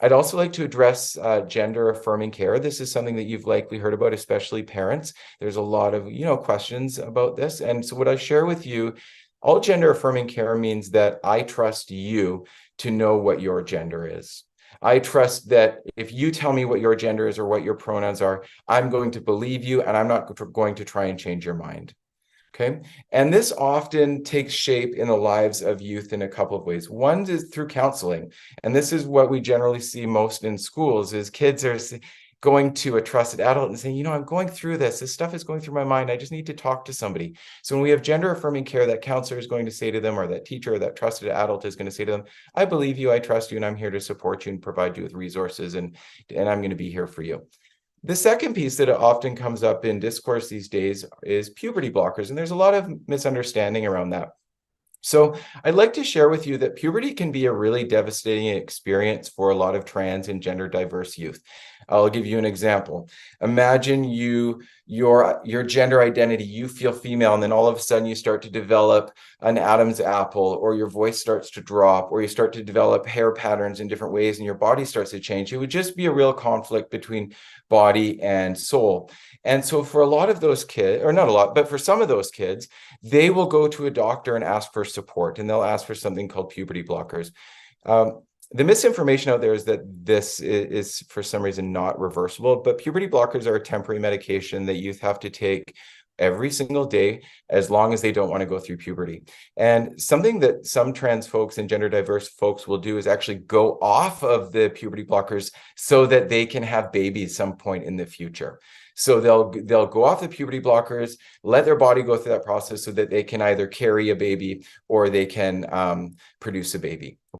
I'd also like to address gender affirming care. This is something that you've likely heard about, especially parents. There's a lot of, questions about this. And so what I share with you, all gender affirming care means that I trust you to know what your gender is. I trust that if you tell me what your gender is or what your pronouns are, I'm going to believe you and I'm not going to try and change your mind. Okay. And this often takes shape in the lives of youth in a couple of ways. One is through counseling. And this is what we generally see most in schools is kids are going to a trusted adult and saying, I'm going through this. This stuff is going through my mind. I just need to talk to somebody. So when we have gender affirming care, that counselor is going to say to them, or that teacher or that trusted adult is going to say to them, I believe you, I trust you, and I'm here to support you and provide you with resources, and I'm going to be here for you. The second piece that often comes up in discourse these days is puberty blockers, and there's a lot of misunderstanding around that. So I'd like to share with you that puberty can be a really devastating experience for a lot of trans and gender diverse youth. I'll give you an example. Imagine your gender identity, you feel female, and then all of a sudden you start to develop an Adam's apple, or your voice starts to drop, or you start to develop hair patterns in different ways, and your body starts to change. It would just be a real conflict between body and soul. And so for a lot of those kids, or not a lot, but for some of those kids, they will go to a doctor and ask for support, and they'll ask for something called puberty blockers. The misinformation out there is that this is for some reason not reversible, but puberty blockers are a temporary medication that youth have to take every single day as long as they don't want to go through puberty. And something that some trans folks and gender diverse folks will do is actually go off of the puberty blockers so that they can have babies some point in the future. So they'll go off the puberty blockers, let their body go through that process so that they can either carry a baby or they can produce a baby.